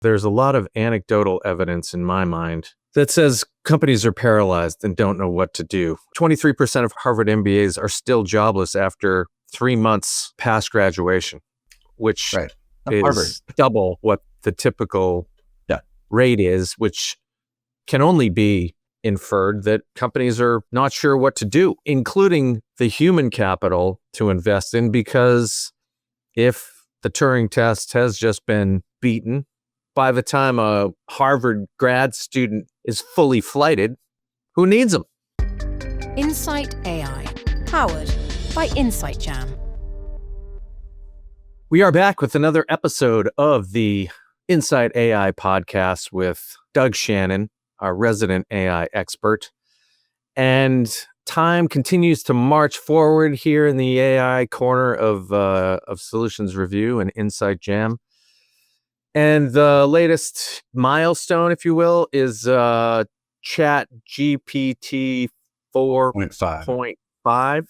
There's a lot of anecdotal evidence in my mind that says companies are paralyzed and don't know what to do. 23% of Harvard MBAs are still jobless after 3 months past graduation, which is Harvard. double what the typical rate is, which can only be inferred that companies are not sure what to do, including the human capital to invest in, because if the Turing test has just been beaten, by the time a Harvard grad student is fully flighted, who needs them? Insight AI, powered by Insight Jam. We are back with another episode of the Insight AI podcast with Doug Shannon, our resident AI expert. And time continues to march forward here in the AI corner of Solutions Review and Insight Jam. And the latest milestone, if you will, is ChatGPT 4.5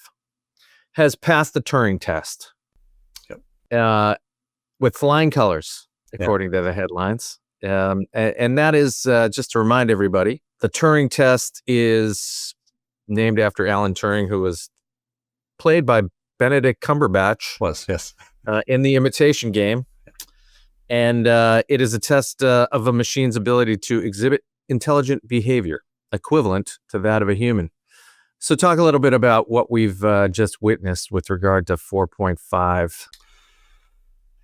has passed the Turing test. Yep. With flying colors, according to the headlines. And that is, just to remind everybody, the Turing test is named after Alan Turing, who was played by Benedict Cumberbatch. In The Imitation Game. And it is a test of a machine's ability to exhibit intelligent behavior equivalent to that of a human. So talk a little bit about what we've just witnessed with regard to 4.5.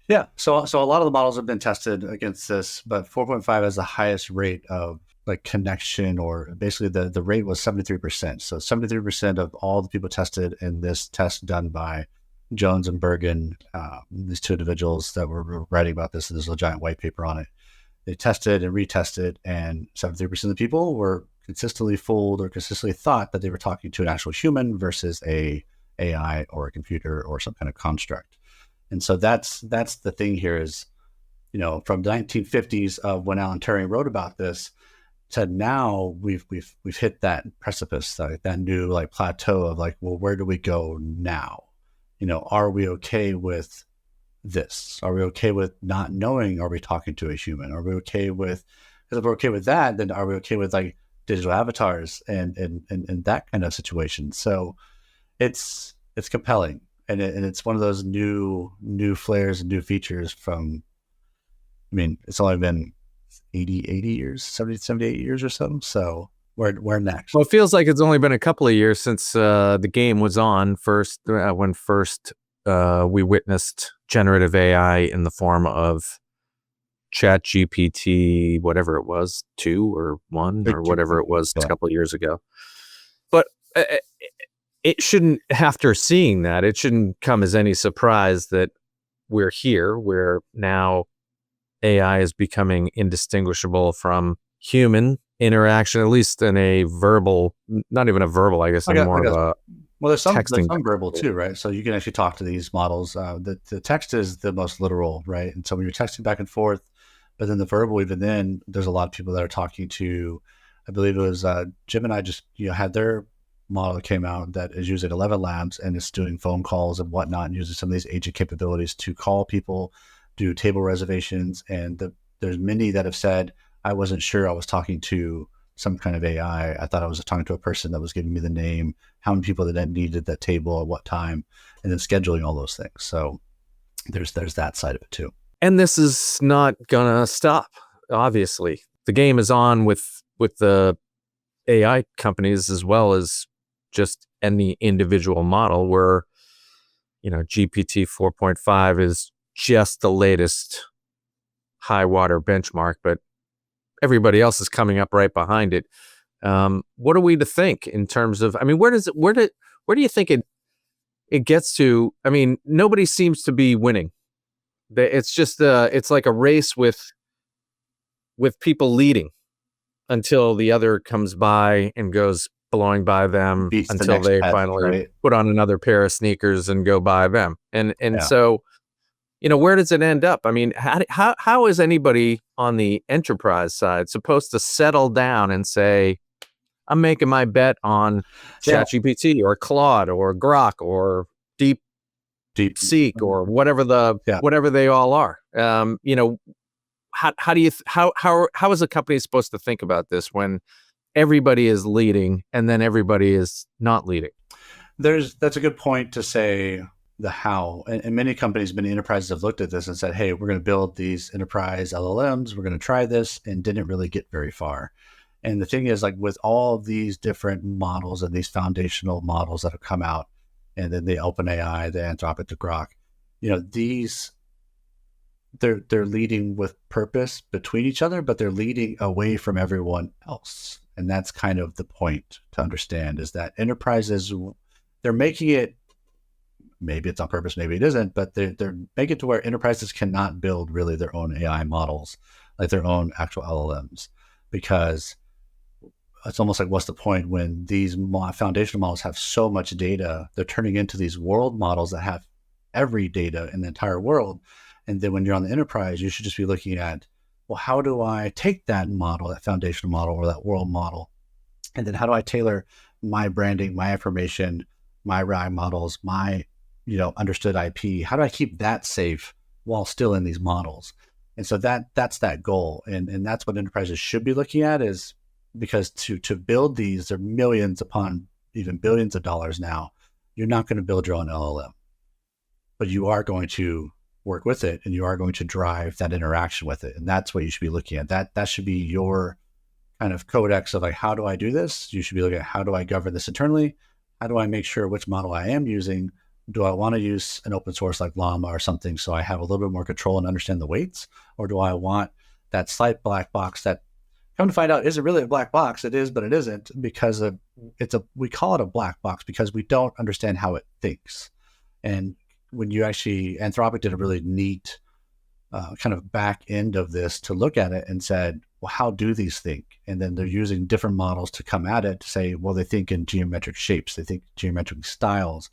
Yeah, so a lot of the models have been tested against this, but 4.5 has the highest rate of like connection, or basically the rate was 73%. So 73% of all the people tested in this test done by Jones and Bergen, these two individuals that were writing about this, there's a giant white paper on it. They tested and retested, and 73% of the people were consistently fooled or consistently thought that they were talking to an actual human versus a AI or a computer or some kind of construct. And so that's the thing here is, from the 1950s of when Alan Turing wrote about this to now, we've hit that precipice, that new plateau of well, where do we go now? Are we okay with this? Are we okay with not knowing? Are we talking to a human? Are we okay with, because if we're okay with that, then are we okay with digital avatars and that kind of situation? So it's compelling. And it's one of those new flares and new features from, it's only been 80 years, 78 years or so. So where next? Well, it feels like it's only been a couple of years since the game was on first, when we witnessed generative AI in the form of ChatGPT, whatever it was, 2 or 1 or whatever it was a couple of years ago. But it shouldn't, after seeing that, it shouldn't come as any surprise that we're here, where now AI is becoming indistinguishable from human interaction, at least in a verbal, not even a verbal, I guess, more of a there's some texting. verbal too, right? So you can actually talk to these models. The text is the most literal, right? And so when you're texting back and forth, but then the verbal, even then, there's a lot of people that are talking to, I believe it was Gemini just had their model that came out that is using 11 labs and it's doing phone calls and whatnot, and using some of these agent capabilities to call people, do table reservations. And there's many that have said, I wasn't sure I was talking to some kind of AI. I thought I was talking to a person that was giving me the name, how many people that needed that table at what time, and then scheduling all those things. So there's that side of it too. And this is not gonna stop. Obviously, the game is on with the AI companies as well as just any individual model, where GPT 4.5 is just the latest high water benchmark, but everybody else is coming up right behind it. What are we to think in terms of, where do you think it gets to? Nobody seems to be winning. It's just it's like a race with people leading until the other comes by and goes blowing by them, until they finally put on another pair of sneakers and go by them. And so, where does it end up? How is anybody on the enterprise side supposed to settle down and say, I'm making my bet on ChatGPT or Claude or Grok or DeepSeek or whatever whatever they all are? how do you how is a company supposed to think about this when everybody is leading and then everybody is not leading? That's a good point to say the how. And many companies, many enterprises have looked at this and said, hey, we're going to build these enterprise LLMs. We're going to try this, and didn't really get very far. And the thing is, like, with all these different models and these foundational models that have come out, and then the OpenAI, the Anthropic, the Grok, these, they're leading with purpose between each other, but they're leading away from everyone else. And that's kind of the point to understand, is that enterprises, they're making it, maybe it's on purpose, maybe it isn't, but they're making it to where enterprises cannot build really their own AI models, like their own actual LLMs, because it's almost like, what's the point when these foundational models have so much data? They're turning into these world models that have every data in the entire world. And then when you're on the enterprise, you should just be looking at, well, how do I take that model, that foundational model or that world model, and then how do I tailor my branding, my information, my RAG models, my understood IP? How do I keep that safe while still in these models? And so that's that goal. And that's what enterprises should be looking at, is because to build these, they're millions upon even billions of dollars now. You're not going to build your own LLM, but you are going to work with it, and you are going to drive that interaction with it. And that's what you should be looking at. That should be your kind of codex of, like, how do I do this? You should be looking at, how do I govern this internally? How do I make sure which model I am using? Do I want to use an open source like Llama or something so I have a little bit more control and understand the weights? Or do I want that slight black box that, come to find out, isn't really a black box? It is, but it isn't, because we call it a black box because we don't understand how it thinks. And when you actually, Anthropic did a really neat kind of back end of this to look at it and said, well, how do these think? And then they're using different models to come at it to say, well, they think in geometric shapes, they think geometric styles.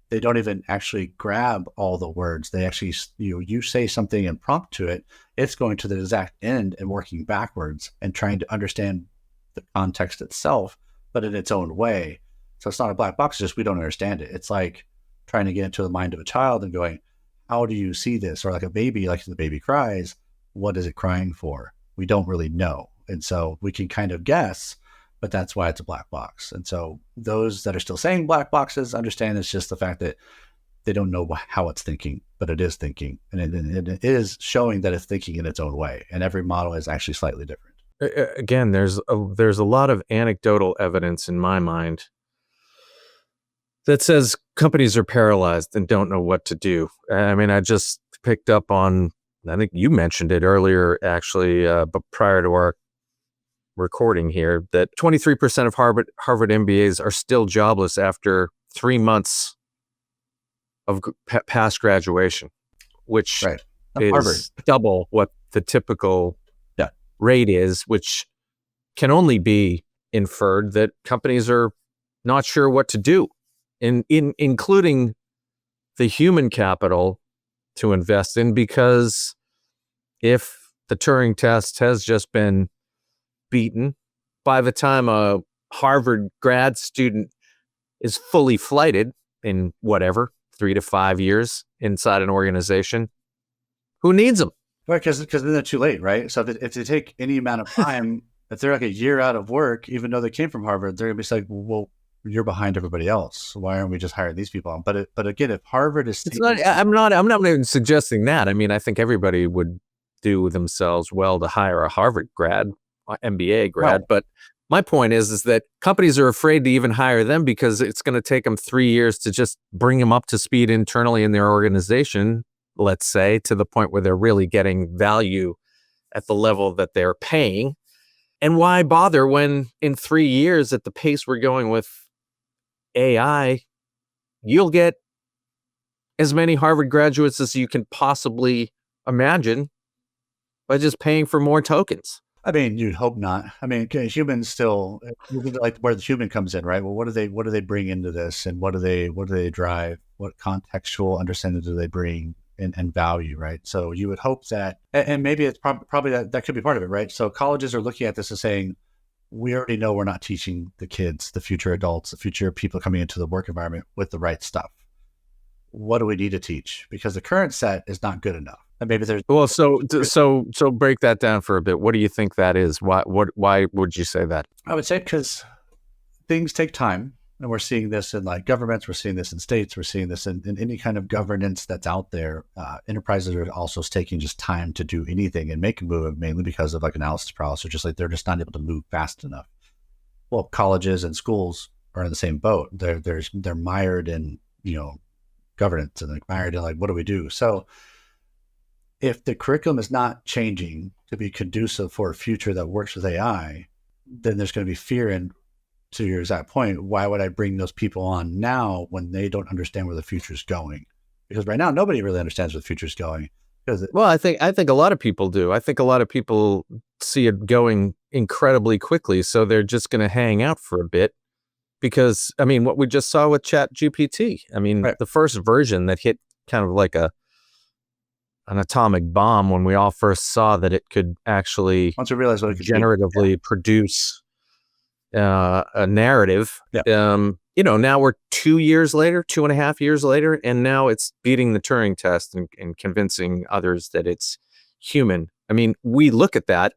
They don't even actually grab all the words. They actually, you say something and prompt to it, it's going to the exact end and working backwards and trying to understand the context itself, but in its own way. So it's not a black box, it's just we don't understand it. It's like trying to get into the mind of a child and going, how do you see this? Or like a baby, like the baby cries, what is it crying for? We don't really know. And so we can kind of guess, but that's why it's a black box. And so those that are still saying black boxes understand it's just the fact that they don't know how it's thinking, but it is thinking. And it is showing that it's thinking in its own way. And every model is actually slightly different. Again, there's a lot of anecdotal evidence in my mind that says companies are paralyzed and don't know what to do. I mean, I just picked up on, I think you mentioned it earlier, actually, but prior to our recording here, that 23% of Harvard MBAs are still jobless after 3 months of past graduation, which is Harvard. double what the typical rate is, which can only be inferred that companies are not sure what to do, including the human capital to invest in, because if the Turing test has just been beaten, by the time a Harvard grad student is fully flighted in whatever 3 to 5 years inside an organization, who needs them? Right, because then they're too late, right? So if they take any amount of time, if they're like a year out of work, even though they came from Harvard, they're gonna be like, well, you're behind everybody else. Why aren't we just hiring these people on? But again, if Harvard is, I'm not even suggesting that. I mean, I think everybody would do themselves well to hire a Harvard grad, MBA grad. But my point is that companies are afraid to even hire them because it's going to take them 3 years to just bring them up to speed internally in their organization, let's say, to the point where they're really getting value at the level that they're paying. And why bother when in 3 years, at the pace we're going with AI, you'll get as many Harvard graduates as you can possibly imagine by just paying for more tokens. I mean, you'd hope not. I mean, humans still, like where the human comes in, right? Well, what do they bring into this, and what do they drive? What contextual understanding do they bring and value, right? So you would hope that, and maybe it's probably that could be part of it, right? So colleges are looking at this and saying, we already know we're not teaching the kids, the future adults, the future people coming into the work environment with the right stuff. What do we need to teach? Because the current set is not good enough. And maybe there's Well, so break that down for a bit. What do you think that is? Why would you say that? I would say because things take time, and we're seeing this in like governments, we're seeing this in states, we're seeing this in any kind of governance that's out there. Enterprises are also taking just time to do anything and make a move, mainly because of like analysis paralysis, just like they're just not able to move fast enough. Well, colleges and schools are in the same boat. They're mired in, governance, and they're mired in like, what do we do? So if the curriculum is not changing to be conducive for a future that works with AI, then there's going to be fear. And to your exact point, why would I bring those people on now when they don't understand where the future is going? Because right now, nobody really understands where the future is going. Well, I think a lot of people do. I think a lot of people see it going incredibly quickly, so they're just going to hang out for a bit. Because, I mean, what we just saw with ChatGPT, I mean, right. The first version that hit kind of like an atomic bomb when we all first saw that it could actually once we realized what it could generatively produce a narrative. Yeah. Now we're 2.5 years later, and now it's beating the Turing test and convincing others that it's human. I mean, we look at that.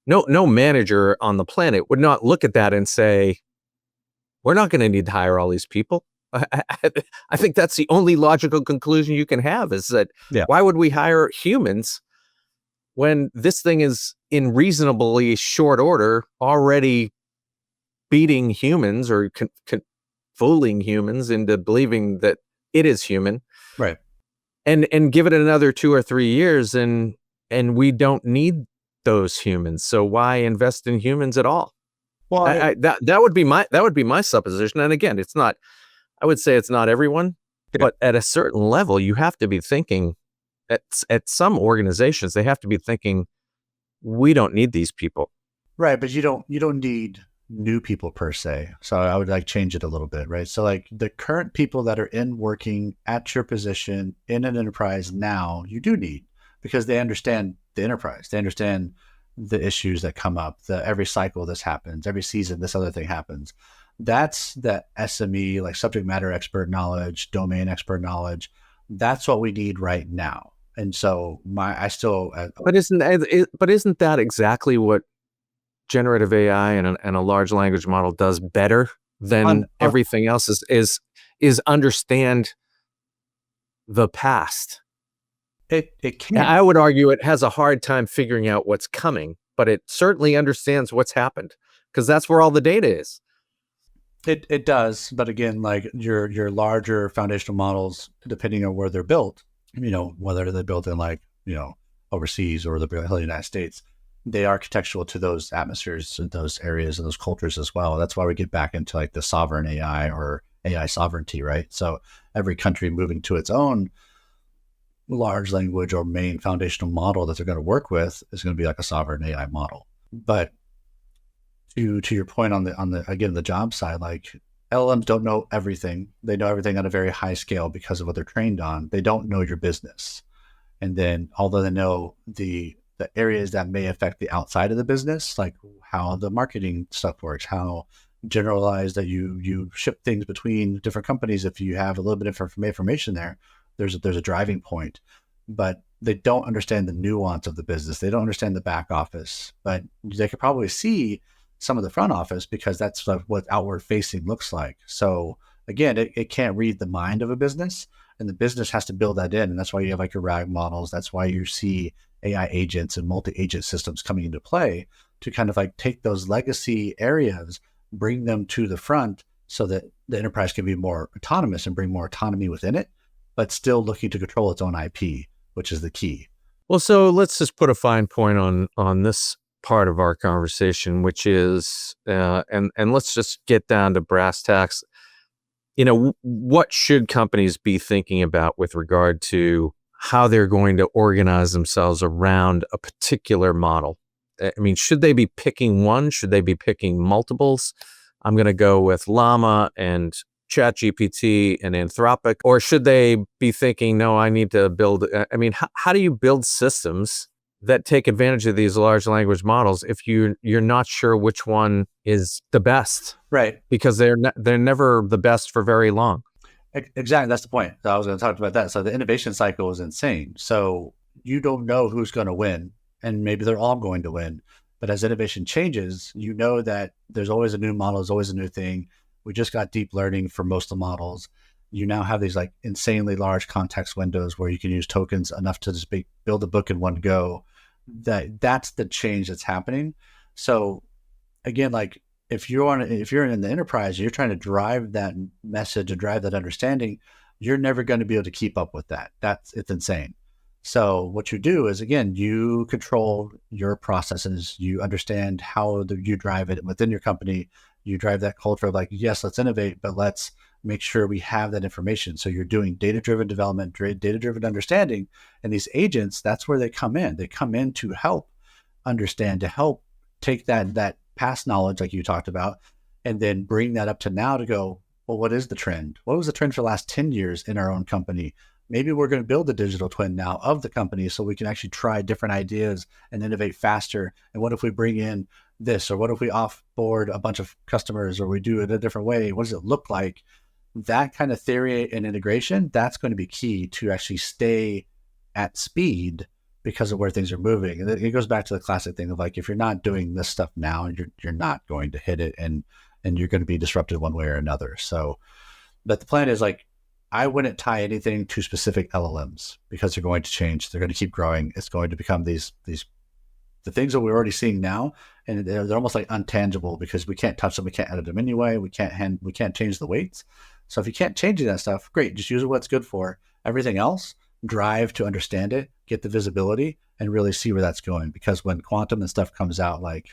No manager on the planet would not look at that and say, we're not going to need to hire all these people. I think that's the only logical conclusion you can have, is that why would we hire humans when this thing is in reasonably short order already beating humans or fooling humans into believing that it is human, right? And give it another 2 or 3 years, and we don't need those humans. So why invest in humans at all? Well, that would be my supposition. And again, it's not. I would say it's not everyone, but at a certain level, you have to be thinking. At some organizations, they have to be thinking, we don't need these people, right? But you don't need new people per se. So I would like change it a little bit, right? So like the current people that are working at your position in an enterprise now, you do need, because they understand the enterprise. They understand the issues that come up, every cycle this happens, every season this other thing happens. That's the SME, like subject matter expert knowledge, domain expert knowledge. That's what we need right now. And so but isn't that exactly what generative AI and a large language model does better than everything else is understand the past? It can. I would argue it has a hard time figuring out what's coming, but it certainly understands what's happened, because that's where all the data is. It does, but again, like your larger foundational models, depending on where they're built, whether they're built in overseas or they're built in the United States, they are contextual to those atmospheres and those areas and those cultures as well. That's why we get back into like the sovereign AI or AI sovereignty, right? So every country moving to its own large language or main foundational model that they're going to work with is going to be like a sovereign AI model. But to your point on the job side, like LLMs don't know everything. They know everything on a very high scale because of what they're trained on. They don't know your business. And then although they know the areas that may affect the outside of the business, like how the marketing stuff works, how generalized that you ship things between different companies, if you have a little bit of information there, there's a driving point. But they don't understand the nuance of the business. They don't understand the back office, but they could probably see some of the front office because that's what outward facing looks like. So again, it can't read the mind of a business, and the business has to build that in. And that's why you have like your RAG models. That's why you see AI agents and multi-agent systems coming into play to kind of like take those legacy areas, bring them to the front so that the enterprise can be more autonomous and bring more autonomy within it, but still looking to control its own IP, which is the key. Well, so let's just put a fine point on this part of our conversation, which is, and let's just get down to brass tacks. What should companies be thinking about with regard to how they're going to organize themselves around a particular model? I mean, should they be picking one? Should they be picking multiples? I'm going to go with Llama and ChatGPT and Anthropic. Or should they be thinking, no, I need to build, I mean, how do you build systems that take advantage of these large language models if you're not sure which one is the best? Right. Because they're never the best for very long. Exactly. That's the point. So I was going to talk about that. So the innovation cycle is insane. So you don't know who's going to win, and maybe they're all going to win. But as innovation changes, you know that there's always a new model, there's always a new thing. We just got deep learning for most of the models. You now have these like insanely large context windows where you can use tokens enough to just build a book in one go. That's the change that's happening. So again, like if you're in the enterprise, you're trying to drive that message and drive that understanding, you're never going to be able to keep up with that. It's insane. So what you do is, again, you control your processes. You understand how you drive it within your company. You drive that culture of like, yes, let's innovate, but let's make sure we have that information. So you're doing data-driven development, data-driven understanding, and these agents, that's where they come in. They come in to help understand, to help take that past knowledge like you talked about, and then bring that up to now to go, well, what is the trend? What was the trend for the last 10 years in our own company? Maybe we're going to build a digital twin now of the company so we can actually try different ideas and innovate faster. And what if we bring in this, or what if we offboard a bunch of customers, or we do it a different way? What does it look like? That kind of theory and integration, that's going to be key to actually stay at speed because of where things are moving. And it goes back to the classic thing of like, if you're not doing this stuff now, you're not going to hit it, and you're going to be disrupted one way or another. So, but the plan is like, I wouldn't tie anything to specific LLMs because they're going to change. They're going to keep growing. It's going to become the things that we're already seeing now, and they're almost like untangible because we can't touch them. We can't edit them anyway. We can't change the weights. So if you can't change that stuff, great. Just use what it's good for. Everything else, drive to understand it, get the visibility, and really see where that's going. Because when quantum and stuff comes out, like,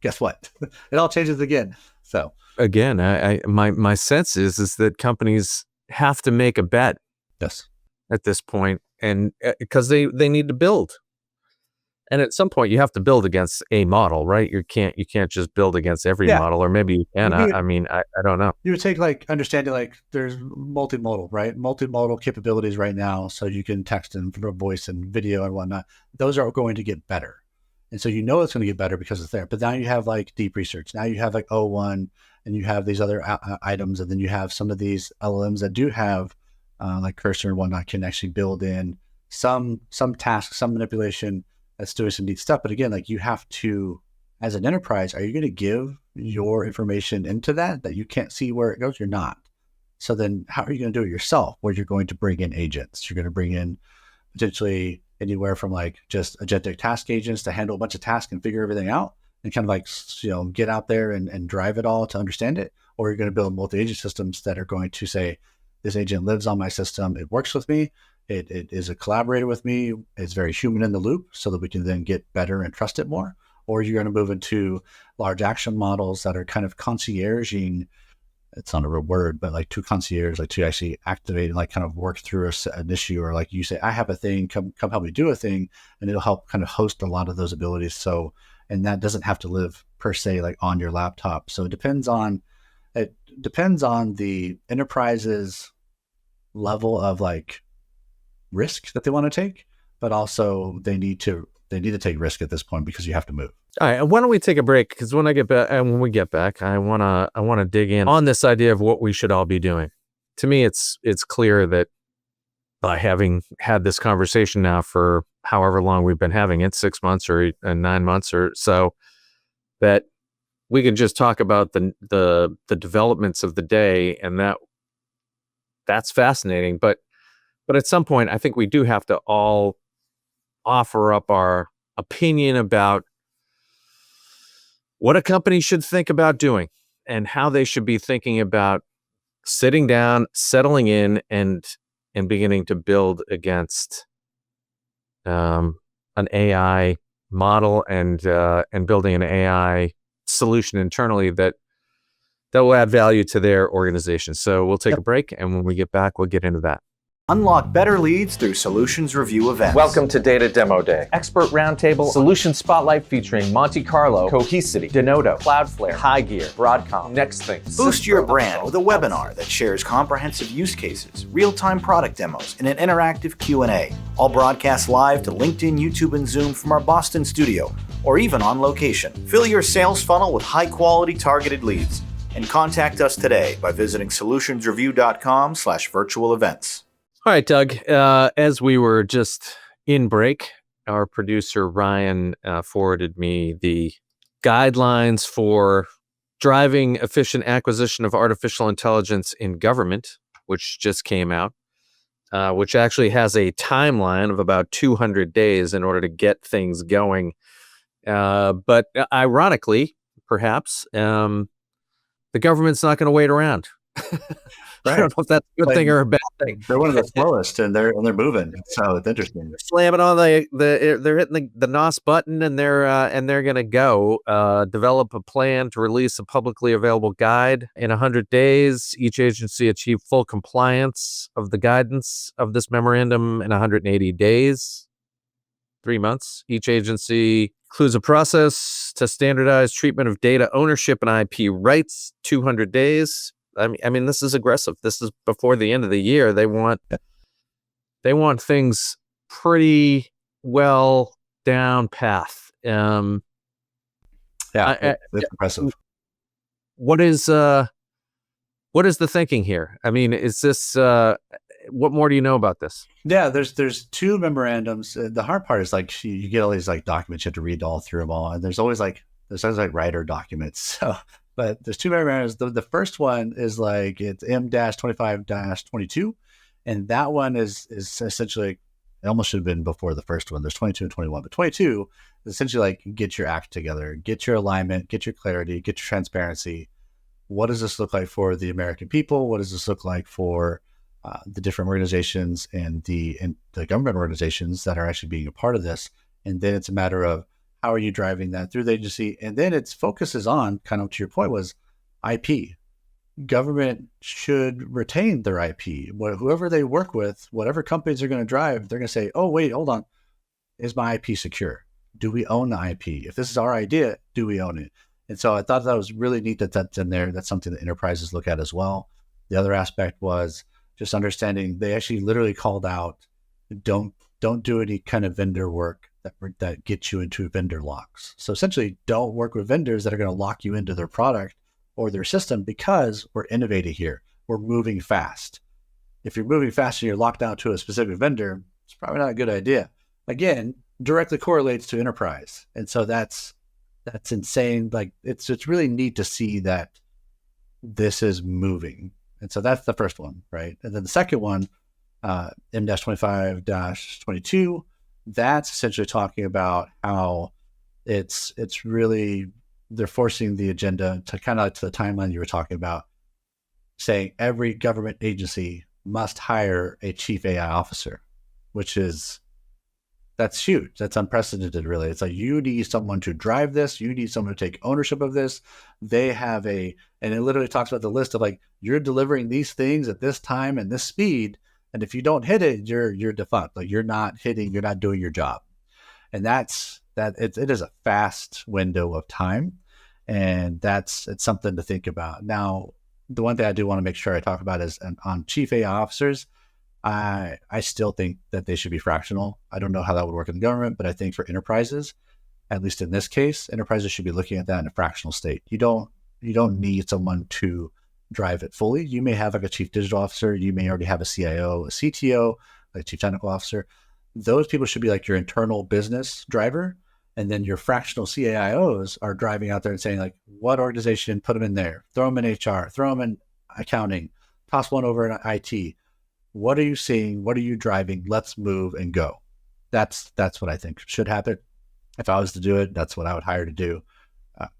guess what? It all changes again. So again, my sense is that companies have to make a bet. Yes. At this point, and because they need to build. And at some point, you have to build against a model, right? You can't just build against every model, or maybe you can. I mean, I don't know. You would take like understanding like there's multimodal, right? Multimodal capabilities right now, so you can text and voice and video and whatnot. Those are going to get better, and so you know it's going to get better because it's there. But now you have like deep research. Now you have like O1, and you have these other items, and then you have some of these LLMs that do have like cursor and whatnot can actually build in some tasks, some manipulation. That's doing some neat stuff. But again, like you have to, as an enterprise, are you going to give your information into that you can't see where it goes? You're not. So then how are you going to do it yourself, where you're going to bring in agents? You're going to bring in potentially anywhere from like just agentic task agents to handle a bunch of tasks and figure everything out and kind of like, get out there and drive it all to understand it. Or you're going to build multi-agent systems that are going to say, this agent lives on my system. It works with me. It is a collaborator with me. It's very human in the loop so that we can then get better and trust it more. Or you're going to move into large action models that are kind of concierging. It's not a real word, but like to concierge, like to actually activate and like kind of work through an issue, or like you say, I have a thing, come help me do a thing. And it'll help kind of host a lot of those abilities. So, and that doesn't have to live per se, like on your laptop. So it depends on the enterprise's level of like risk that they want to take, but also they need to take risk at this point because you have to move. All right, why don't we take a break? Because when we get back, I wanna dig in on this idea of what we should all be doing. To me, it's clear that by having had this conversation now for however long we've been having it, 6 months or 9 months or so, that we can just talk about the developments of the day, and that's fascinating. But at some point, I think we do have to all offer up our opinion about what a company should think about doing and how they should be thinking about sitting down, settling in, and beginning to build against an AI model and building an AI solution internally that will add value to their organization. So we'll take a break, and when we get back, we'll get into that. Unlock better leads through Solutions Review events. Welcome to Data Demo Day. Expert Roundtable, Solution Spotlight featuring Monte Carlo, Cohesity, Denodo, Cloudflare, HighGear, Broadcom, NextThing. Boost your brand with a webinar that shares comprehensive use cases, real-time product demos, and an interactive Q&A. All broadcast live to LinkedIn, YouTube, and Zoom from our Boston studio, or even on location. Fill your sales funnel with high-quality targeted leads. And contact us today by visiting solutionsreview.com/virtual events. All right, Doug, as we were just in break, our producer Ryan forwarded me the guidelines for driving efficient acquisition of artificial intelligence in government, which just came out, which actually has a timeline of about 200 days in order to get things going. But ironically, perhaps, the government's not going to wait around. I don't know if that's a good thing or a bad thing. They're one of the slowest, and they're moving. So it's interesting. They're slamming on they're hitting the NOS button, and they're going to go develop a plan to release a publicly available guide in 100 days. Each agency achieve full compliance of the guidance of this memorandum in 180 days, 3 months. Each agency includes a process to standardize treatment of data ownership and IP rights, 200 days. I mean, this is aggressive. This is before the end of the year. They want things pretty well down path. It's impressive. What is the thinking here? I mean, is this what more do you know about this? Yeah, there's two memorandums. The hard part is like you get all these like documents, you have to read all through them all, and there's always like writer documents. So, but there's two memorandums. The first one is like it's M-25-22, and that one is essentially, it almost should have been before the first one. There's 22 and 21, but 22 is essentially like get your act together, get your alignment, get your clarity, get your transparency. What does this look like for the American people? What does this look like for the different organizations and the government organizations that are actually being a part of this? And then it's a matter of how are you driving that through the agency? And then its focus is on, kind of to your point, was IP. Government should retain their IP. Whoever they work with, whatever companies are going to drive, they're going to say, oh, wait, hold on. Is my IP secure? Do we own the IP? If this is our idea, do we own it? And so I thought that was really neat that that's in there. That's something that enterprises look at as well. The other aspect was just understanding they actually literally called out, don't do any kind of vendor work that gets you into vendor locks. So essentially, don't work with vendors that are going to lock you into their product or their system, because we're innovating here. We're moving fast. If you're moving fast and you're locked down to a specific vendor, it's probably not a good idea. Again, directly correlates to enterprise. And so that's insane. Like it's really neat to see that this is moving. And so that's the first one, right? And then the second one, M-25-22, that's essentially talking about how it's really, they're forcing the agenda to kind of like to the timeline you were talking about, saying every government agency must hire a chief AI officer, that's huge. That's unprecedented, really. It's like you need someone to drive this. You need someone to take ownership of this. They have and it literally talks about the list of like, you're delivering these things at this time and this speed. And if you don't hit it, you're defunct. Like you're not doing your job. And it is a fast window of time. And it's something to think about. Now, the one thing I do want to make sure I talk about is on chief AI officers. I still think that they should be fractional. I don't know how that would work in the government, but I think for enterprises, at least in this case, enterprises should be looking at that in a fractional state. You don't need someone to drive it fully. You may have like a chief digital officer. You may already have a CIO, a CTO, like a chief technical officer. Those people should be like your internal business driver. And then your fractional CIOs are driving out there and saying like, what organization, put them in there, throw them in HR, throw them in accounting, toss one over in IT. What are you seeing? What are you driving? Let's move and go. That's what I think should happen. If I was to do it, that's what I would hire to do.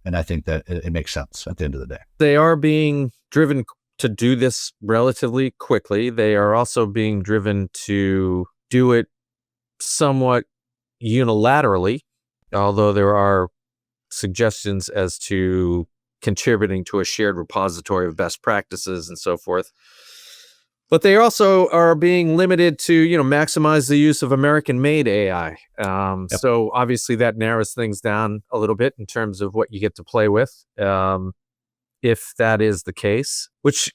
And I think that it makes sense at the end of the day. They are being driven to do this relatively quickly. They are also being driven to do it somewhat unilaterally, although there are suggestions as to contributing to a shared repository of best practices and so forth. But they also are being limited to, maximize the use of American-made AI. Yep. So obviously that narrows things down a little bit in terms of what you get to play with, if that is the case. Which,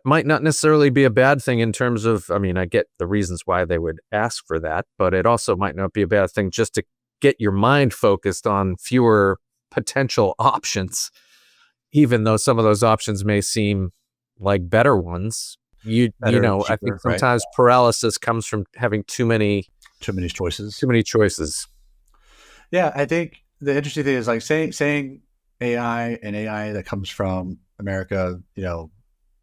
might not necessarily be a bad thing in terms of, I get the reasons why they would ask for that, but it also might not be a bad thing just to get your mind focused on fewer potential options, even though some of those options may seem like better ones. I think sometimes paralysis comes from having too many too many choices. Too many choices. Yeah, I think the interesting thing is like saying AI and AI that comes from America,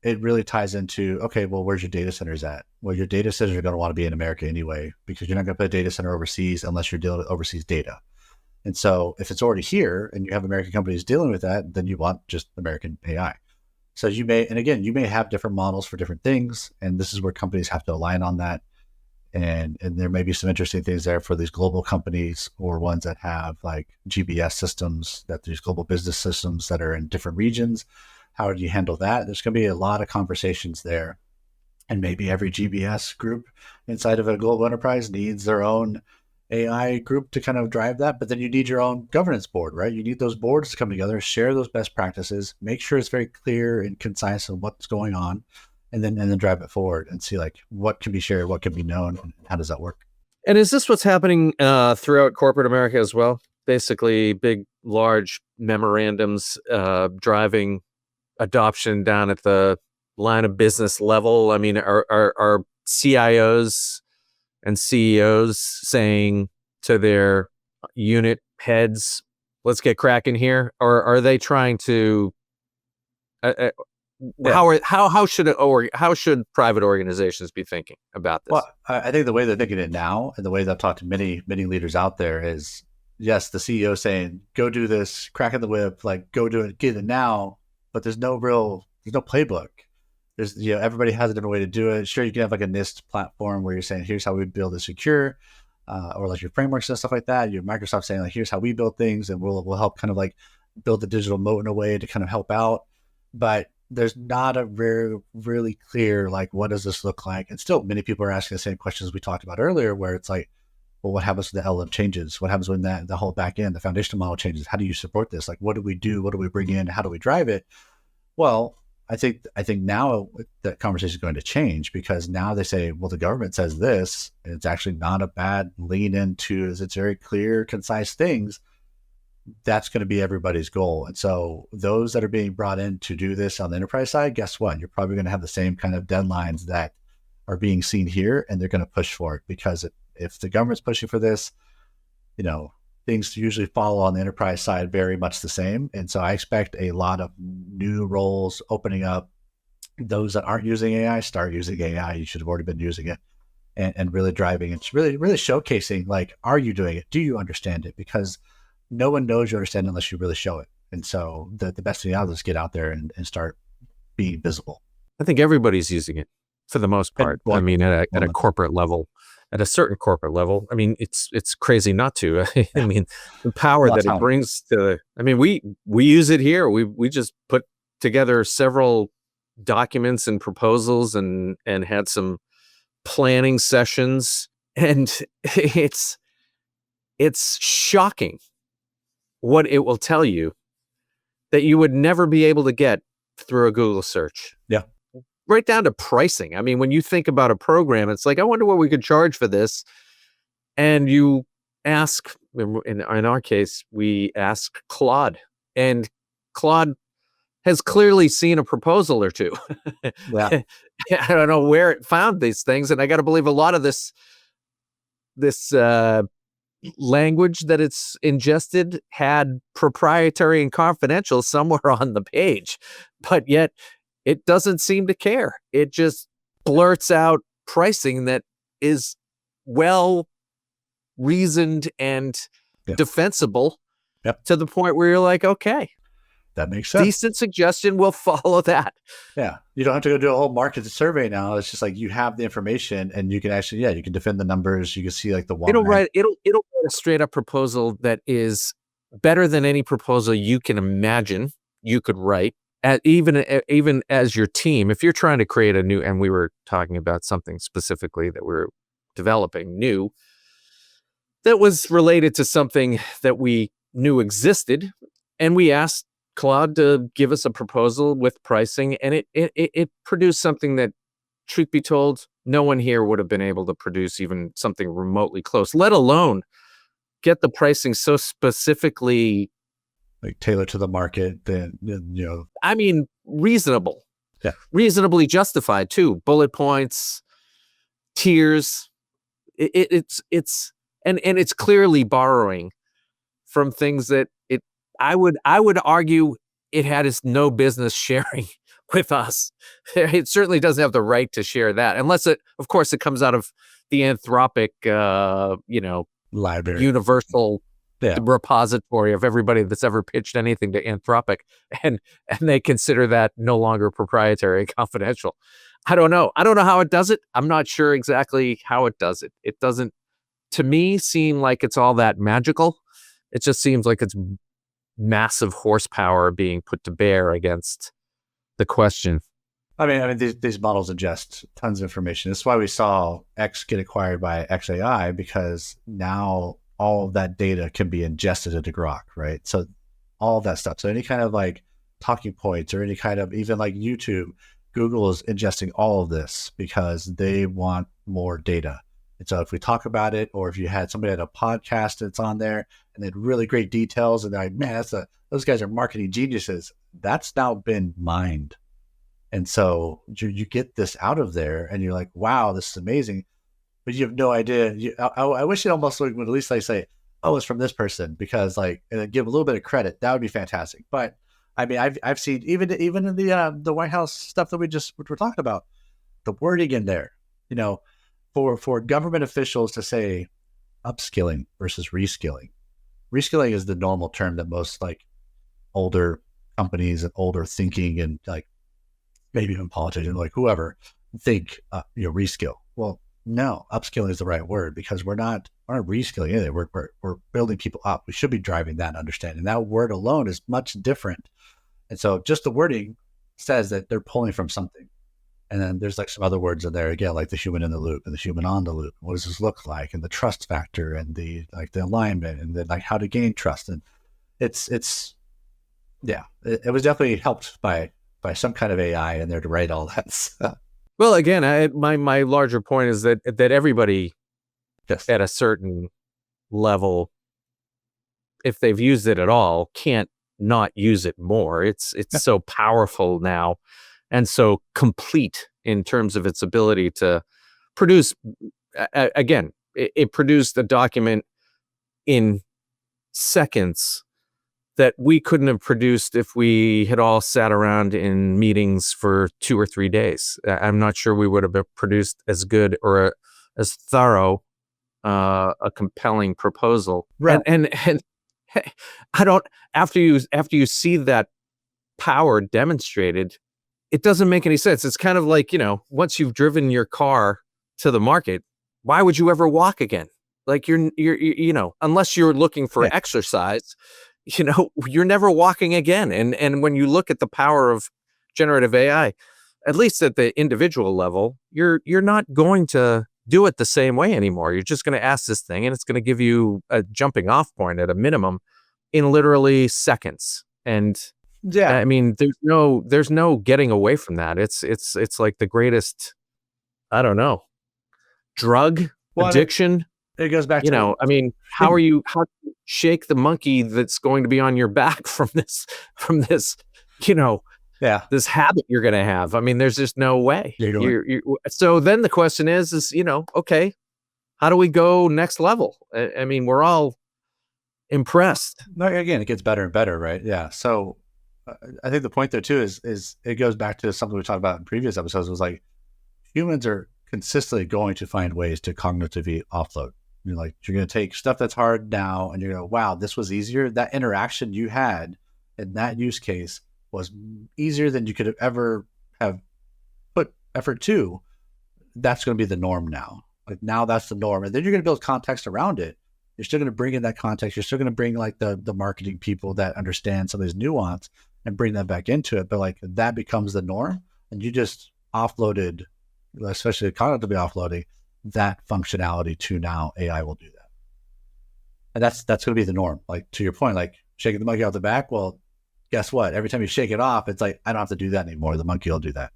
it really ties into, okay, well, where's your data centers at? Well, your data centers are going to want to be in America anyway, because you're not going to put a data center overseas unless you're dealing with overseas data. And so if it's already here and you have American companies dealing with that, then you want just American AI. So you may have different models for different things. And this is where companies have to align on that. And there may be some interesting things there for these global companies or ones that have like GBS systems, that these global business systems that are in different regions. How do you handle that? There's going to be a lot of conversations there. And maybe every GBS group inside of a global enterprise needs their own AI group to kind of drive that. But then you need your own governance board, right? You need those boards to come together, share those best practices, make sure it's very clear and concise on what's going on, and then drive it forward and see like what can be shared, what can be known, and how does that work? And is this what's happening throughout corporate America as well? Basically, big, large memorandums driving adoption down at the line of business level. I mean, are CIOs and CEOs saying to their unit heads, "Let's get cracking here," or are they trying to? How should private organizations be thinking about this? Well, I think the way they're thinking it now, and the way that I've talked to many leaders out there is, yes, the CEO saying, "Go do this, cracking the whip, like go do it, get it now," but there's no playbook. There's, everybody has a different way to do it. Sure, you can have like a NIST platform where you're saying, here's how we build it secure, or like your frameworks and stuff like that. You have Microsoft saying like, here's how we build things, and we'll help kind of like build the digital moat in a way to kind of help out. But there's not a really clear, like, what does this look like? And still many people are asking the same questions we talked about earlier, where it's like, well, what happens when the LLM changes? What happens when the whole back end, the foundational model changes? How do you support this? Like, what do we do? What do we bring in? How do we drive it? Well, I think now that conversation is going to change, because now they say, well, the government says this, and it's actually not a bad lean into, it's very clear, concise things. That's going to be everybody's goal. And so those that are being brought in to do this on the enterprise side, guess what? You're probably going to have the same kind of deadlines that are being seen here, and they're going to push for it, because if the government's pushing for this, things usually follow on the enterprise side very much the same. And so I expect a lot of new roles opening up. Those that aren't using AI start using AI. You should have already been using it, and really driving. It's really showcasing, like, are you doing it? Do you understand it? Because no one knows you understand unless you really show it. And so the best thing out is get out there and start being visible. I think everybody's using it for the most part. I mean, at a corporate level. At a certain corporate level, I mean, it's crazy not to. I mean, the power that it brings to. I mean, we use it here. We just put together several documents and proposals and had some planning sessions, and it's shocking what it will tell you that you would never be able to get through a Google search. Yeah. Right down to pricing. I mean, when you think about a program, it's like, I wonder what we could charge for this. And you ask, in our case, we ask Claude, and Claude has clearly seen a proposal or two. Yeah. I don't know where it found these things. And I got to believe a lot of this language that it's ingested had proprietary and confidential somewhere on the page, but yet it doesn't seem to care. It just blurts out pricing that is well reasoned and defensible to the point where you're like, okay, that makes sense. Decent suggestion. We'll follow that. Yeah. You don't have to go do a whole market survey now. It's just like, you have the information, and you can actually, you can defend the numbers. You can see like the why. It'll write a straight up proposal that is better than any proposal you can imagine you could write. Even as your team, if you're trying to create a new, and we were talking about something specifically that we're developing new that was related to something that we knew existed, and we asked Claude to give us a proposal with pricing, and it produced something that, truth be told, no one here would have been able to produce even something remotely close, let alone get the pricing so specifically like tailored to the market. Then I mean, reasonable, yeah, reasonably justified too. Bullet points, tiers. It's and it's clearly borrowing from things that I would argue it had no business sharing with us. It certainly doesn't have the right to share that, unless of course, it comes out of the Anthropic, library, universal repository of everybody that's ever pitched anything to Anthropic, and they consider that no longer proprietary and confidential. I don't know how it does it. I'm not sure exactly how it does it. It doesn't, to me, seem like it's all that magical. It just seems like it's massive horsepower being put to bear against the question. I mean, these models ingest tons of information. That's why we saw X get acquired by xAI, because now all of that data can be ingested into Grok, right? So all of that stuff. So any kind of like talking points, or any kind of, even like YouTube, Google is ingesting all of this because they want more data. And so if we talk about it, or if you had somebody at a podcast that's on there and they had really great details, and they're like, man, those guys are marketing geniuses, that's now been mined. And so you get this out of there and you're like, wow, this is amazing. But you have no idea. I wish it almost would at least like say, oh, it's from this person, because like, and then give a little bit of credit. That would be fantastic. But I mean, I've seen even in the White House stuff that we're talking about, the wording in there, for government officials to say upskilling versus reskilling. Reskilling is the normal term that most like older companies and older thinking, and like maybe even politicians, like whoever, think reskill. Well, no, upskilling is the right word, because we're not reskilling either. We're building people up. We should be driving that understanding. That word alone is much different. And so just the wording says that they're pulling from something. And then there's like some other words in there again, like the human in the loop and the human on the loop. What does this look like? And the trust factor, and the alignment, and then like how to gain trust. And it was definitely helped by some kind of AI in there to write all that stuff. Well, again, my larger point is that everybody at a certain level, if they've used it at all, can't not use it more. It's so powerful now, and so complete in terms of its ability to produce. Again, it produced a document in seconds that we couldn't have produced if we had all sat around in meetings for 2 or 3 days. I'm not sure we would have produced as good or as thorough a compelling proposal. Right. And I don't, after you see that power demonstrated, it doesn't make any sense. It's kind of like, once you've driven your car to the market, why would you ever walk again? Like you're unless you're looking for exercise, you're never walking again. And when you look at the power of generative AI, at least at the individual level, you're not going to do it the same way anymore. You're just going to ask this thing, and it's going to give you a jumping off point at a minimum in literally seconds. And I mean, there's no getting away from that. It's like the greatest, I don't know, drug addiction. It goes back to, I mean, how do you shake the monkey that's going to be on your back from this, this habit you're going to have? I mean, there's just no way. So then the question is, okay, how do we go next level? I mean, we're all impressed. No, again, it gets better and better, right? Yeah. So I think the point there too is it goes back to something we talked about in previous episodes. It was like, humans are consistently going to find ways to cognitively offload. You're going to take stuff that's hard now, and you're going to, wow, this was easier. That interaction you had in that use case was easier than you could have ever have put effort to. That's going to be the norm now. Like now that's the norm. And then you're going to build context around it. You're still going to bring in that context. You're still going to bring like the marketing people that understand some of these nuance and bring that back into it. But like that becomes the norm, and you just offloaded, especially cognitively offloading, that functionality to now AI will do that. And that's going to be the norm. Like to your point, like shaking the monkey off the back. Well, guess what? Every time you shake it off, it's like, I don't have to do that anymore. The monkey will do that.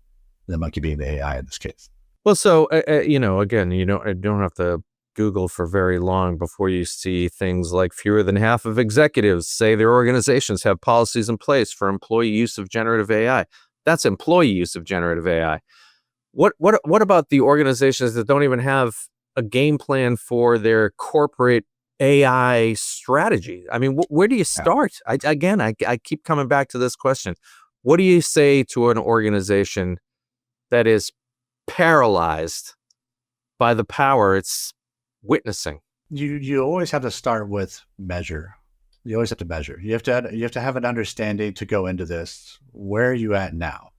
The monkey being the AI in this case. Well, so, again, I don't have to Google for very long before you see things like fewer than half of executives say their organizations have policies in place for employee use of generative AI. That's employee use of generative AI. What about the organizations that don't even have a game plan for their corporate AI strategy? I mean, where do you start? I keep coming back to this question. What do you say to an organization that is paralyzed by the power it's witnessing? You always have to start with measure. You always have to measure. You have to have an understanding to go into this. Where are you at now?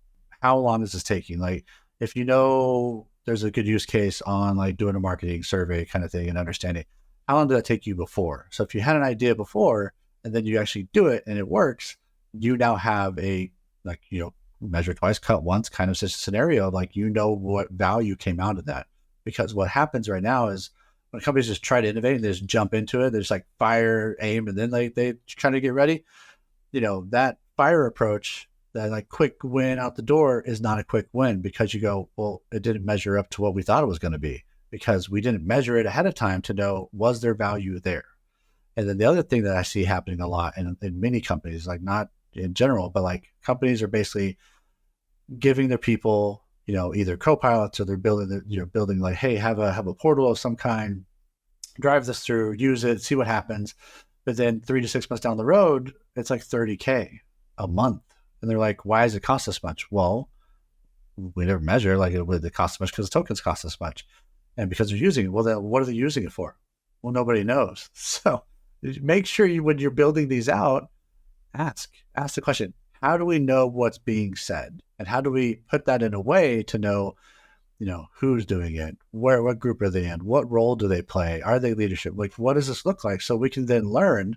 How long is this taking? Like, if you know there's a good use case on like doing a marketing survey kind of thing and understanding, how long did that take you before? So if you had an idea before and then you actually do it and it works, you now have a, like, you know, measure twice, cut once kind of scenario. Like, you know what value came out of that. Because what happens right now is when companies just try to innovate and they just jump into it, they just like fire, aim, and then they kind of get ready. You know, that fire approach, that like quick win out the door, is not a quick win, because you go, well, it didn't measure up to what we thought it was going to be, because we didn't measure it ahead of time to know, was there value there? And then the other thing that I see happening a lot in many companies, like not in general, but like companies are basically giving their people, you know, either co-pilots, or they're building like, hey, have a portal of some kind, drive this through, use it, see what happens. But then 3 to 6 months down the road, it's like $30K a month. And they're like, why does it cost this much? Well, we never measure like it would cost this much because the tokens cost this much. And because they're using it, well, then what are they using it for? Well, nobody knows. So make sure when you're building these out, ask the question, how do we know what's being said? And how do we put that in a way to know, you know, who's doing it? What group are they in? What role do they play? Are they leadership? Like, what does this look like? So we can then learn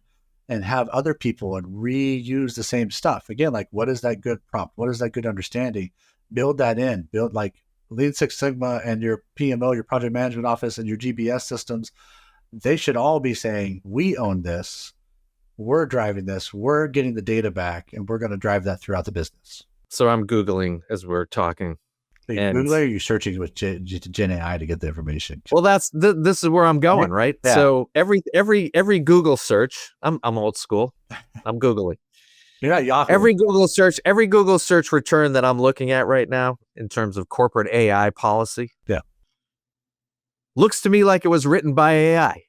and have other people and reuse the same stuff. Again, like, what is that good prompt? What is that good understanding? Build that in. Build like Lean Six Sigma and your PMO, your project management office, and your GBS systems. They should all be saying, we own this. We're driving this. We're getting the data back, and we're going to drive that throughout the business. So I'm Googling as we're talking. Are you Googling, or are you searching with Gen AI to get the information? Well, this is where I'm going, right? Yeah. So every Google search, I'm old school. I'm Googling. You're not Yahoo. Every Google search return that I'm looking at right now in terms of corporate AI policy, looks to me like it was written by AI.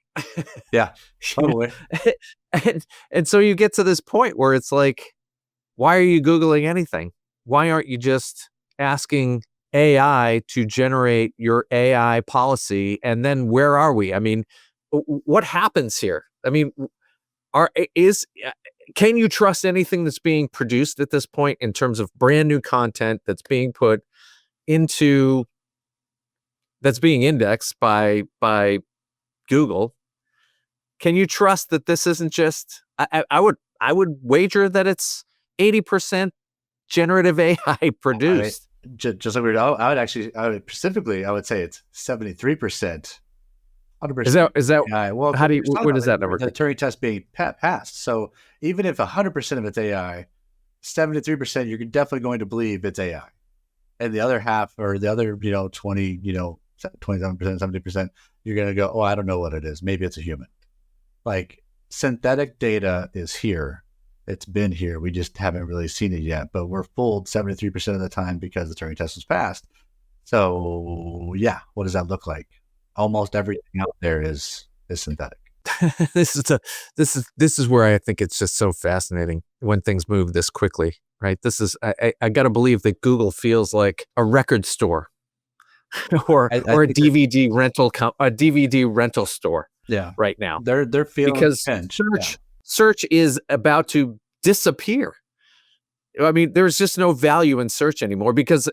Yeah, totally. and so you get to this point where it's like, why are you Googling anything? Why aren't you just asking AI to generate your AI policy? And then where are we? I mean, what happens here? I mean, can you trust anything that's being produced at this point in terms of brand new content that's being put into, that's being indexed by Google? Can you trust that this isn't just, I would wager that it's 80% generative AI produced. Just like weird, I would say it's 73%. 100%. Is that AI. Well, how do you, where does that number? The Turing test being passed. So even if 100% of it's AI, 73%, you're definitely going to believe it's AI. And the other half, or the other, 27%, 70%, you're going to go, oh, I don't know what it is. Maybe it's a human. Like, synthetic data is here. It's been here. We just haven't really seen it yet, but we're fooled 73% of the time because the Turing test was passed. So yeah, what does that look like? Almost everything out there is synthetic. This is where I think it's just so fascinating when things move this quickly, right? This is, I got to believe that Google feels like a record store or a DVD rental store. Yeah, right now they're feeling because search is about to disappear. I mean, there's just no value in search anymore because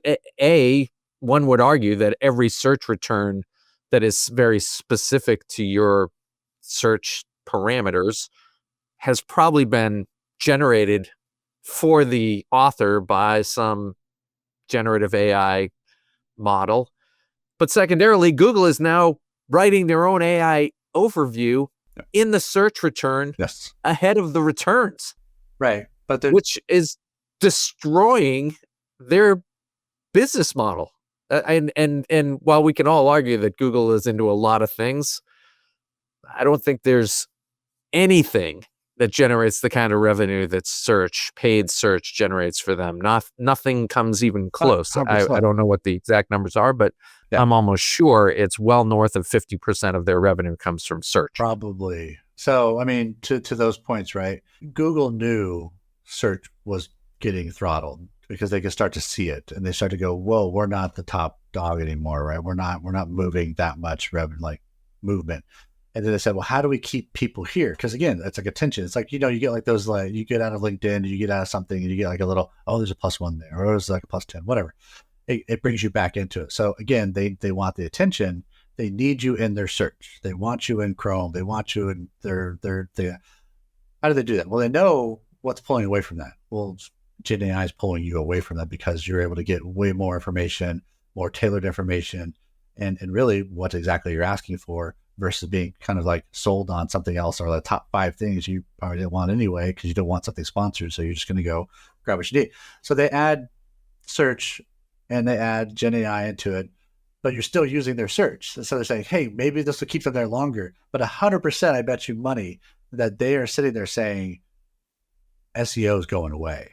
one would argue that every search return that is very specific to your search parameters has probably been generated for the author by some generative AI model. But secondarily, Google is now writing their own AI overview in the search return ahead of the returns. Right. But which is destroying their business model. And while we can all argue that Google is into a lot of things, I don't think there's anything that generates the kind of revenue that paid search generates for them. Nothing comes even close. I don't know what the exact numbers are, but I'm almost sure it's well north of 50% of their revenue comes from search. Probably. So, I mean, to those points, right? Google knew search was getting throttled because they could start to see it, and they start to go, "Whoa, we're not the top dog anymore, right? We're not moving that much revenue, like movement." And then they said, "Well, how do we keep people here?" Because again, it's like attention. It's like, you get like those, like you get out of LinkedIn, you get out of something, and you get like a little, oh, there's a +1 there, or there's like a +10, whatever. It brings you back into it. So again, they want the attention. They need you in their search. They want you in Chrome. They want you in their how do they do that? Well, they know what's pulling away from that. Well, Gen AI is pulling you away from that because you're able to get way more information, more tailored information, and really what exactly you're asking for versus being kind of like sold on something else or the top 5 things you probably didn't want anyway because you don't want something sponsored. So you're just going to go grab what you need. So they add search and they add Gen AI into it, but you're still using their search. And so they're saying, hey, maybe this will keep them there longer. But 100%, I bet you money that they are sitting there saying SEO is going away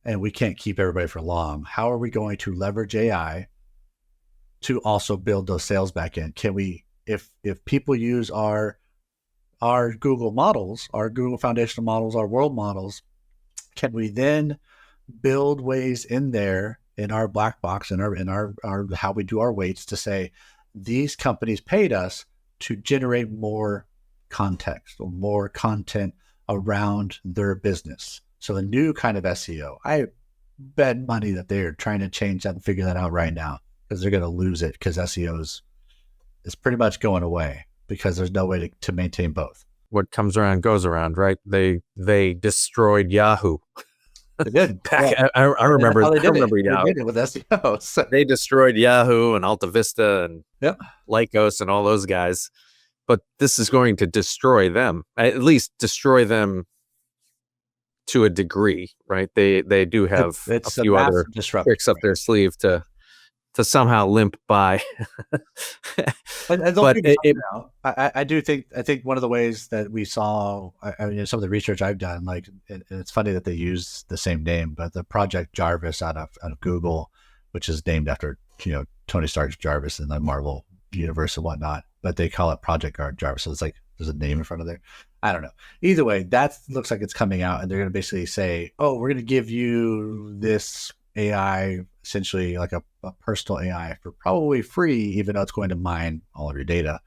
and we can't keep everybody for long. How are we going to leverage AI to also build those sales back in? Can we, if people use our Google models, our Google foundational models, our world models, can we then build ways in there in our black box in our how we do our weights to say these companies paid us to generate more context or more content around their business? So a new kind of SEO. I bet money that they're trying to change that and figure that out right now because they're going to lose it because SEO is pretty much going away because there's no way to maintain both. What comes around goes around, right? They destroyed Yahoo. They did. I remember Yahoo. They did it with SEO. So. They destroyed Yahoo and Alta Vista and Lycos and all those guys. But this is going to destroy them, at least destroy them to a degree, right? They do have a few other tricks up their sleeve to somehow limp by. But I do think one of the ways that we saw, I mean, some of the research I've done, like, and it's funny that they use the same name, but the Project Jarvis out of Google, which is named after Tony Stark's Jarvis in the Marvel universe and whatnot, but they call it Project Jarvis. So it's like there's a name in front of there. I don't know. Either way, that looks like it's coming out, and they're going to basically say, "Oh, we're going to give you this AI, essentially like a personal AI for probably free, even though it's going to mine all of your data."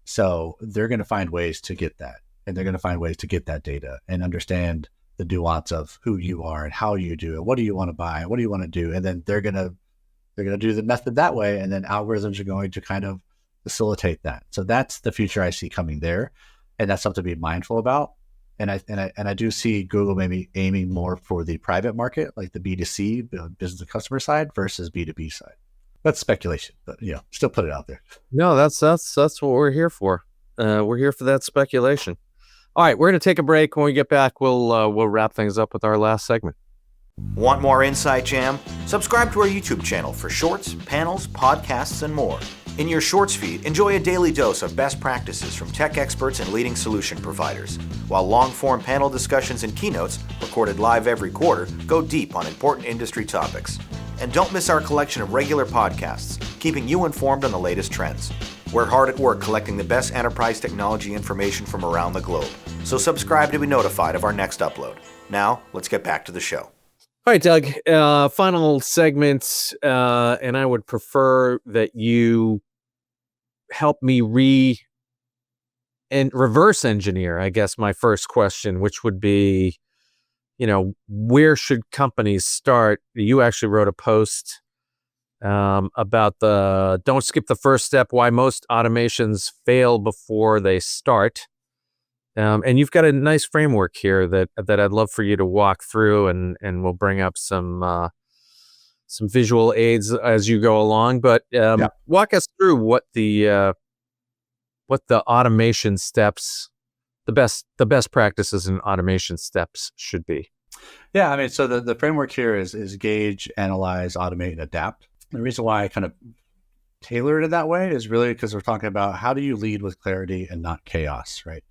So they're going to find ways to get that, and they're going to find ways to get that data and understand the nuance of who you are and how you do it. What do you want to buy? What do you want to do? And then they're going to do the method that way, and then algorithms are going to kind of facilitate that. So that's the future I see coming there, and that's something to be mindful about. And I do see Google maybe aiming more for the private market, like the B2C, business to customer side versus B2B side. That's speculation, but still put it out there. No, that's what we're here for. We're here for that speculation. All right, we're going to take a break. When we get back, we'll wrap things up with our last segment. Want more Insight Jam? Subscribe to our YouTube channel for shorts, panels, podcasts, and more. In your Shorts feed, enjoy a daily dose of best practices from tech experts and leading solution providers, while long-form panel discussions and keynotes, recorded live every quarter, go deep on important industry topics. And don't miss our collection of regular podcasts, keeping you informed on the latest trends. We're hard at work collecting the best enterprise technology information from around the globe, so subscribe to be notified of our next upload. Now, let's get back to the show. All right, Doug, final segment, and I would prefer that you help me reverse engineer, I guess, my first question, which would be, where should companies start? You actually wrote a post about don't skip the first step, why most automations fail before they start. And you've got a nice framework here that I'd love for you to walk through, and we'll bring up some visual aids as you go along. But walk us through what the automation steps, the best practices in automation steps should be. Yeah, I mean, so the framework here is gauge, analyze, automate, and adapt. The reason why I kind of tailored it that way is really because we're talking about how do you lead with clarity and not chaos, right?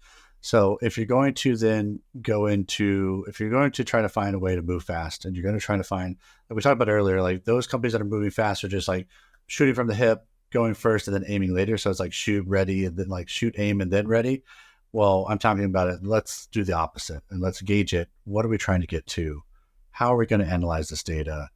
So if you're going to then if you're going to try to find a way to move fast, and you're going to try to find, like we talked about earlier, like those companies that are moving fast are just like shooting from the hip, going first and then aiming later. So it's like shoot, ready, and then like shoot, aim, and then ready. Well, I'm talking about it. Let's do the opposite and let's gauge it. What are we trying to get to? How are we going to analyze this data?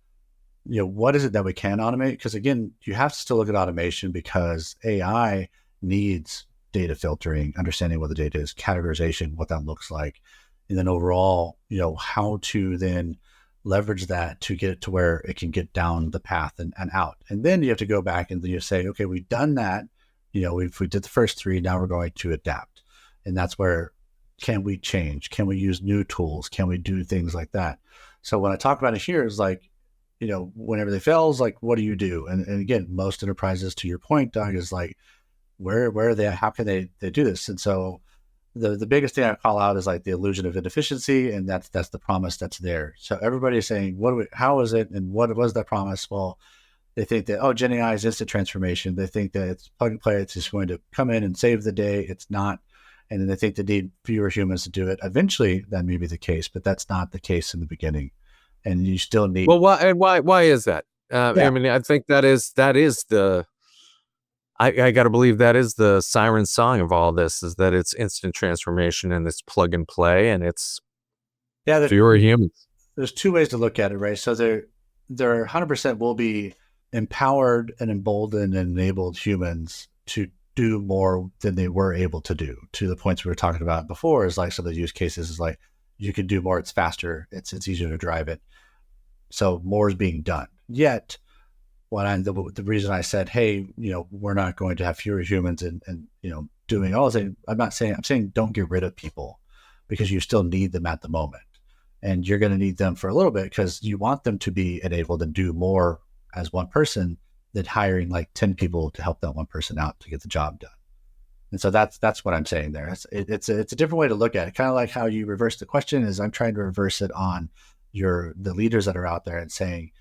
What is it that we can automate? Because again, you have to still look at automation, because AI needs data filtering, understanding what the data is, categorization, what that looks like, and then overall, how to then leverage that to get it to where it can get down the path and out. And then you have to go back and you say, okay, we've done that. We did the first three. Now we're going to adapt. And that's where, can we change? Can we use new tools? Can we do things like that? So when I talk about it here is like, whenever they fails, like, what do you do? And again, most enterprises, to your point, Doug, is like, where are they? How can they do this? And so the biggest thing I call out is like the illusion of inefficiency, and that's the promise that's there. So everybody is saying, how is it, and what was that promise? Well, they think that, Gen AI is instant transformation. They think that it's plug and play. It's just going to come in and save the day. It's not. And then they think they need fewer humans to do it. Eventually, that may be the case, but that's not the case in the beginning. And you still need. Well, why is that? I mean, I think that is the. I got to believe that is the siren song of all this, is that it's instant transformation and it's plug and play and it's fewer humans. There's two ways to look at it, right? So there 100% will be empowered and emboldened and enabled humans to do more than they were able to do. To the points we were talking about before, is like some of the use cases is like, you can do more, it's faster, it's easier to drive it. So more is being done. Yet, the reason I said, hey, we're not going to have fewer humans and doing all this, I'm saying don't get rid of people, because you still need them at the moment. And you're going to need them for a little bit, because you want them to be enabled and do more as one person than hiring like 10 people to help that one person out to get the job done. And so that's what I'm saying there. It's a different way to look at it. Kind of like how you reverse the question, is I'm trying to reverse it on the leaders that are out there and saying,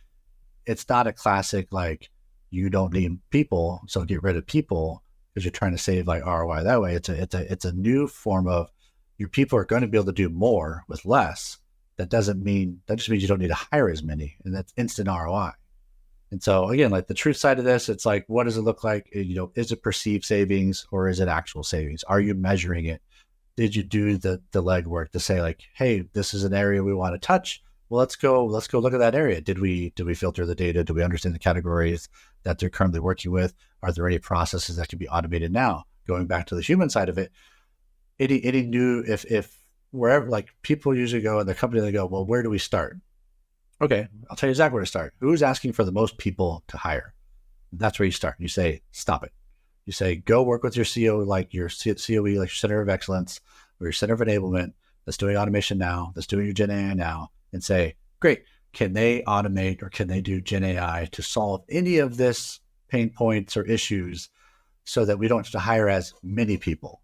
it's not a classic, like, you don't need people, so get rid of people because you're trying to save like ROI that way. It's a new form of, your people are going to be able to do more with less. That just means you don't need to hire as many, and that's instant ROI. And so again, like the truth side of this, it's like, what does it look like? Is it perceived savings or is it actual savings? Are you measuring it? Did you do the legwork to say like, hey, this is an area we want to touch? Well, let's go look at that area. Did we filter the data? Do we understand the categories that they're currently working with? Are there any processes that can be automated now? Going back to the human side of it, any new, if wherever, like people usually go in the company, they go, well, where do we start? Okay, I'll tell you exactly where to start. Who's asking for the most people to hire? That's where you start. You say, stop it. You say, go work with your CEO, like your COE, like your Center of Excellence or your Center of Enablement that's doing automation now, that's doing your Gen AI now, and say, great, can they automate or can they do Gen AI to solve any of this pain points or issues so that we don't have to hire as many people?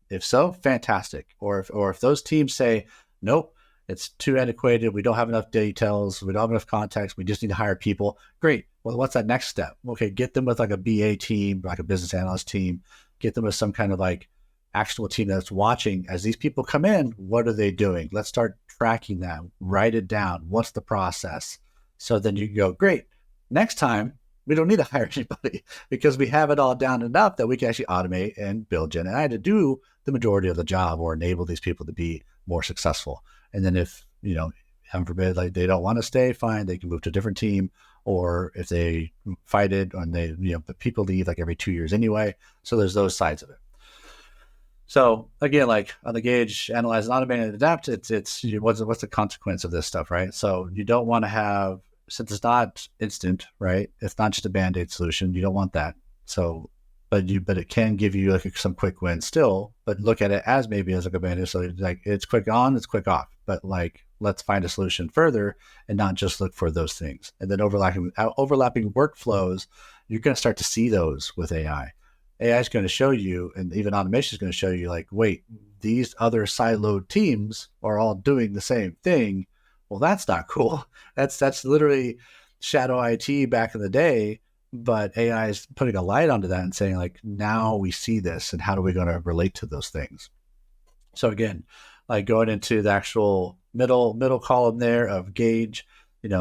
If so, fantastic. Or if those teams say, nope, it's too antiquated, we don't have enough details, we don't have enough context, we just need to hire people, great. Well, what's that next step? Okay, get them with like a BA team, like a business analyst team, get them with some kind of like actual team that's watching as these people come in, what are they doing? Let's start tracking that, write it down. What's the process? So then you can go, great, next time we don't need to hire anybody because we have it all down enough that we can actually automate and build Gen AI to do the majority of the job or enable these people to be more successful. And then if, heaven forbid, like they don't want to stay, fine, they can move to a different team. Or if they fight it and they, but people leave like every 2 years anyway. So there's those sides of it. So again, like on the gauge, analyze, and automate, and adapt, it's what's the consequence of this stuff, right? So you don't want to have, since it's not instant, right? It's not just a Band-Aid solution. You don't want that. So, but it can give you like some quick wins still, but look at it as maybe as like a Band-Aid. So like it's quick on, it's quick off, but like, let's find a solution further and not just look for those things. And then overlapping workflows, you're going to start to see those with AI. AI is going to show you, and even automation is going to show you like, wait, these other siloed teams are all doing the same thing. Well, that's not cool. That's literally shadow IT back in the day, but AI is putting a light onto that and saying like, now we see this and how are we going to relate to those things? So again, like going into the actual middle column there of gauge,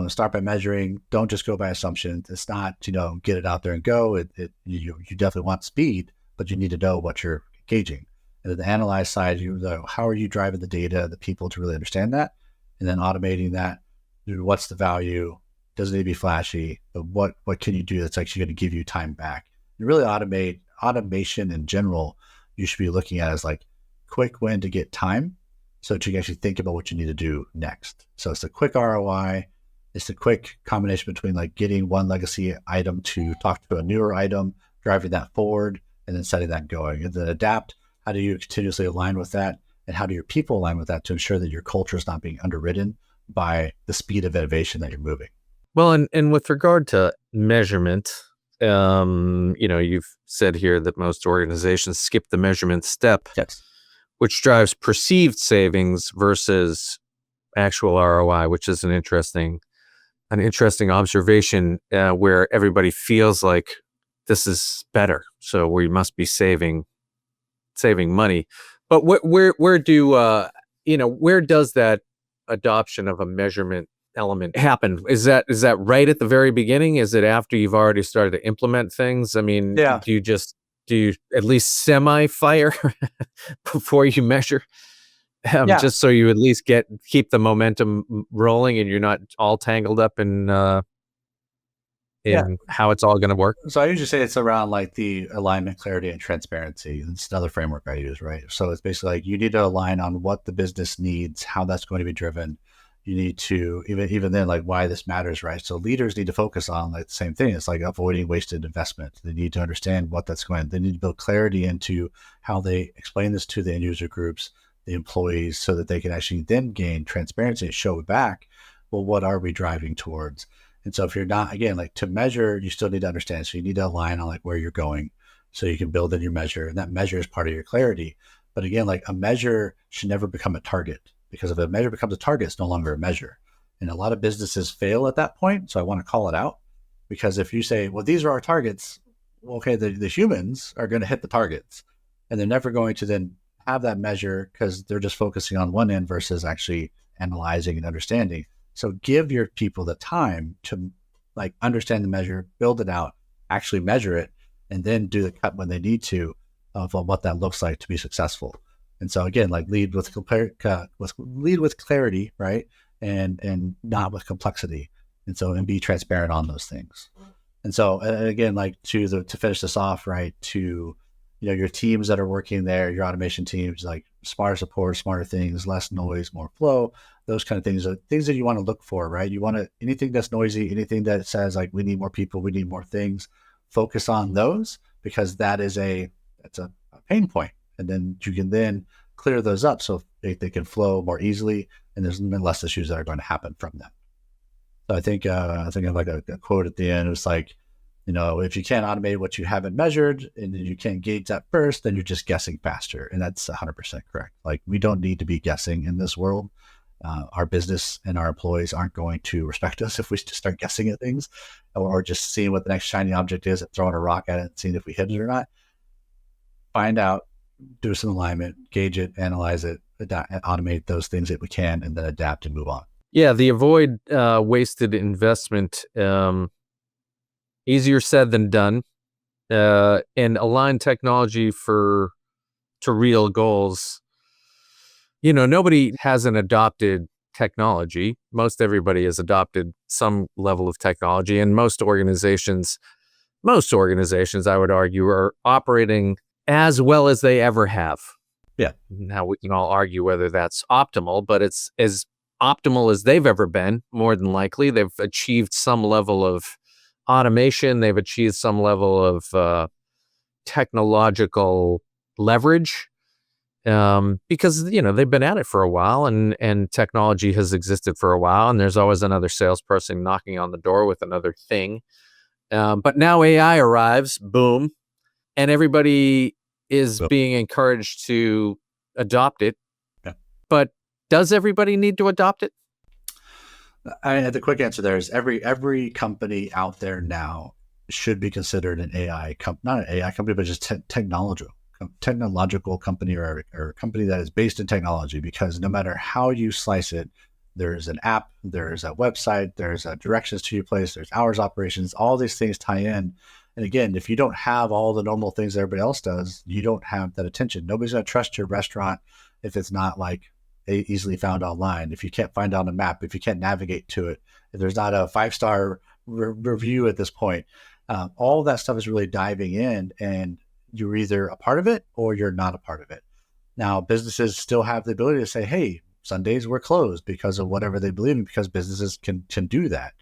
start by measuring. Don't just go by assumption. It's not, get it out there and go. You definitely want speed, but you need to know what you're gauging. And then the analyze side, how are you driving the data, the people to really understand that? And then automating that. What's the value? Does it need to be flashy? But what can you do that's actually going to give you time back? And really automation in general, you should be looking at as like quick win to get time, so that you can actually think about what you need to do next. So it's a quick ROI. It's a quick combination between like getting one legacy item to talk to a newer item, driving that forward, and then setting that going. And then adapt. How do you continuously align with that? And how do your people align with that to ensure that your culture is not being underwritten by the speed of innovation that you're moving? Well, and with regard to measurement, you've said here that most organizations skip the measurement step, Yes. which drives perceived savings versus actual ROI, which is an interesting observation, where everybody feels like this is better, so we must be saving money. But where does that adoption of a measurement element happen? Is that right at the very beginning? Is it after you've already started to implement things? I mean, Yeah. do you at least semi-fire before you measure? Yeah. Just so you at least keep the momentum rolling and you're not all tangled up in how it's all going to work? So I usually say it's around like the alignment, clarity, and transparency. It's another framework I use, right? So it's basically like you need to align on what the business needs, how that's going to be driven. You need to even then, like why this matters, right? So leaders need to focus on like the same thing. It's like avoiding wasted investment. They need to understand what that's going. They need to build clarity into how they explain this to the end user groups, the employees, so that they can actually then gain transparency and show it back. Well, what are we driving towards? And so if you're not, again, like to measure, you still need to understand. So you need to align on like where you're going so you can build in your measure. And that measure is part of your clarity. But again, like a measure should never become a target, because if a measure becomes a target, it's no longer a measure. And a lot of businesses fail at that point. So I want to call it out, because if you say, well, these are our targets, well, okay, the humans are going to hit the targets, and they're never going to then have that measure because they're just focusing on one end versus actually analyzing and understanding. So give your people the time to like understand the measure, build it out, actually measure it, and then do the cut when they need to of what that looks like to be successful. And so again, like lead with clarity, right? And not with complexity. And be transparent on those things. And so again, like to finish this off, right? To your teams that are working there, your automation teams, like smarter support, smarter things, less noise, more flow. Those kind of things are things that you want to look for, right? You want to, anything that's noisy, anything that says like, we need more people, we need more things, focus on those, because that's a pain point. And then you can then clear those up so they can flow more easily, and there's less issues that are going to happen from them. So I think of like a quote at the end. It was like, if you can't automate what you haven't measured and you can't gauge that first, then you're just guessing faster. And that's 100% correct. Like we don't need to be guessing in this world. Our business and our employees aren't going to respect us if we just start guessing at things or just seeing what the next shiny object is and throwing a rock at it and seeing if we hit it or not. Find out, do some alignment, gauge it, analyze it, automate those things that we can, and then adapt and move on. Yeah, the avoid wasted investment, easier said than done, and align technology to real goals. Nobody hasn't adopted technology. Most everybody has adopted some level of technology, and most organizations, I would argue, are operating as well as they ever have. Yeah. Now we can all argue whether that's optimal, but it's as optimal as they've ever been, more than likely. They've achieved some level of automation. They've achieved some level of technological leverage, because, they've been at it for a while, and technology has existed for a while, and there's always another salesperson knocking on the door with another thing. But now AI arrives, boom, and everybody is being encouraged to adopt it. Yeah. But does everybody need to adopt it? The quick answer there is every company out there now should be considered an AI company, not an AI company, but just technology technological company or a company that is based in technology, because no matter how you slice it, there's an app, there's a website, there's directions to your place, there's hours operations, all these things tie in. And again, if you don't have all the normal things that everybody else does, you don't have that attention. Nobody's going to trust your restaurant if it's not like easily found online, if you can't find it on a map, if you can't navigate to it, if there's not a 5-star review at this point. All of that stuff is really diving in, and you're either a part of it or you're not a part of it. Now, businesses still have the ability to say, hey, Sundays we're closed because of whatever they believe in, because businesses can do that.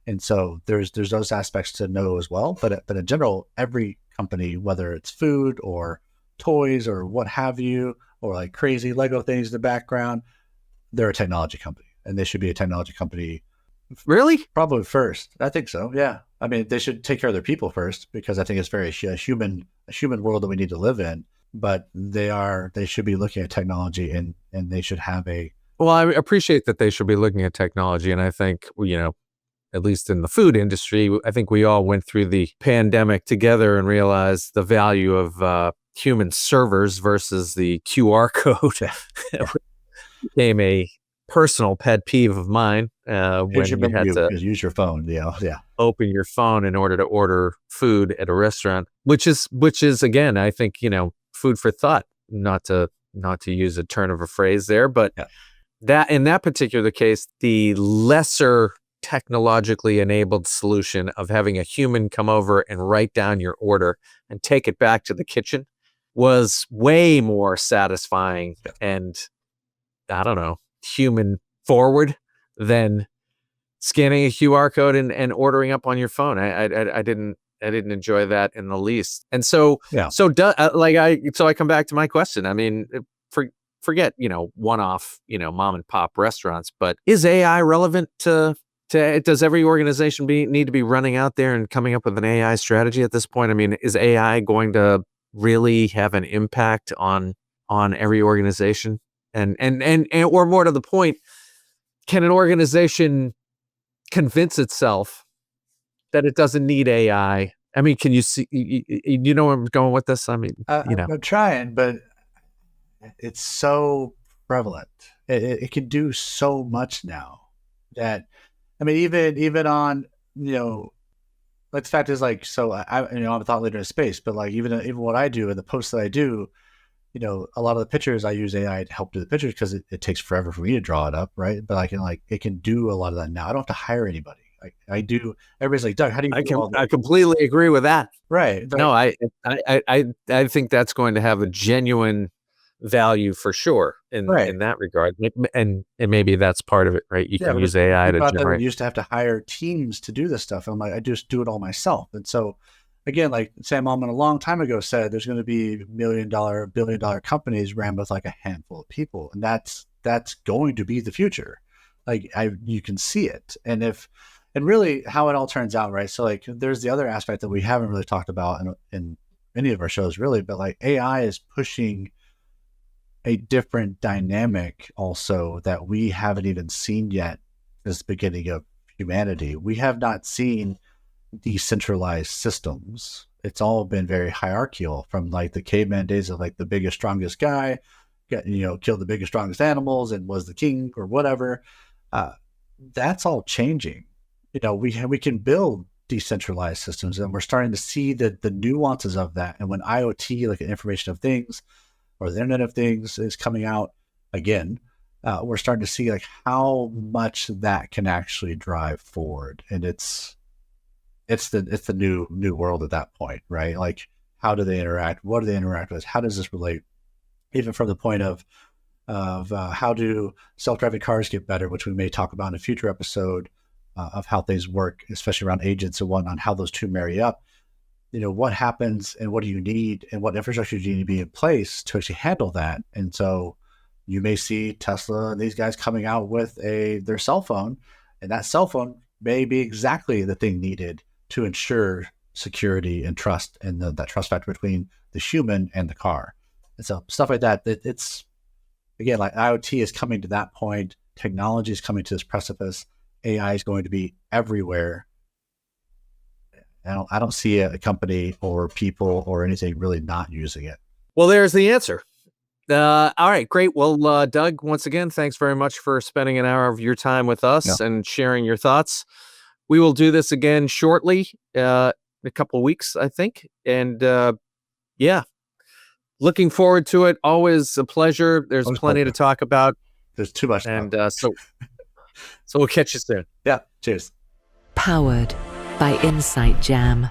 And so there's those aspects to know as well. But in general, every company, whether it's food or toys or what have you, or like crazy Lego things in the background, they're a technology company, and they should be a technology company. Really? Probably first. I think so. Yeah. I mean, they should take care of their people first, because I think it's very a human world that we need to live in. But they should be looking at technology, and they should have a. Well, I appreciate that they should be looking at technology. And I think, at least in the food industry, I think we all went through the pandemic together and realized the value of human servers versus the QR code. Became a personal pet peeve of mine when you had to use your phone. Yeah. Open your phone in order to order food at a restaurant, which is again, I think, food for thought, not to use a turn of a phrase there, but that in that particular case, the lesser technologically enabled solution of having a human come over and write down your order and take it back to the kitchen was way more satisfying and, I don't know, human forward than scanning a QR code and ordering up on your phone. I didn't enjoy that in the least. And so, I come back to my question. I mean, forget, one-off, mom and pop restaurants, but is AI relevant to does every organization need to be running out there and coming up with an AI strategy at this point? I mean, is AI going to really have an impact on every organization? And or more to the point, can an organization convince itself that it doesn't need AI? I mean, can you see, you know where I'm going with this? I mean, I'm trying, but it's so prevalent. It can do so much now that, I mean, even on, like the fact is, like, so I'm a thought leader in space, but like even what I do and the posts that I do, a lot of the pictures I use AI to help do the pictures, because it takes forever for me to draw it up, right? But it can do a lot of that now. I don't have to hire anybody. I do. Everybody's like, Doug, how do you? I completely agree with that. Right. No, I think that's going to have a genuine value for sure in that regard, and maybe that's part of it, right? You can use AI to generate. You used to have to hire teams to do this stuff. I'm like, I just do it all myself. And so, again, like Sam Altman a long time ago said, there's going to be $1 million, $1 billion companies ran with like a handful of people, and that's going to be the future. Like you can see it, and really how it all turns out, right? So like, there's the other aspect that we haven't really talked about in any of our shows, really, but like AI is pushing a different dynamic also that we haven't even seen yet. This beginning of humanity, we have not seen decentralized systems. It's all been very hierarchical, from like the caveman days of like the biggest, strongest guy, killed the biggest, strongest animals and was the king or whatever. That's all changing. We can build decentralized systems, and we're starting to see the nuances of that. And when IoT, like information of things, or the Internet of Things, is coming out again, we're starting to see like how much that can actually drive forward. And it's the new world at that point, right? Like, how do they interact? What do they interact with? How does this relate? Even from the point of how do self-driving cars get better, which we may talk about in a future episode, of how things work, especially around agents and whatnot, how those two marry up. What happens and what do you need and what infrastructure do you need to be in place to actually handle that? And so you may see Tesla and these guys coming out with their cell phone, and that cell phone may be exactly the thing needed to ensure security and trust, and that trust factor between the human and the car. And so stuff like that, it's, again, like IoT is coming to that point. Technology is coming to this precipice. AI is going to be everywhere. I don't see a company or people or anything really not using it. Well, there's the answer. All right, great. Well, Doug, once again, thanks very much for spending an hour of your time with us and sharing your thoughts. We will do this again shortly, in a couple of weeks, I think. And yeah, looking forward to it. Always a pleasure. There's plenty to talk about. There's too much. And so we'll catch you soon. Yeah. Cheers. Powered by Insight Jam.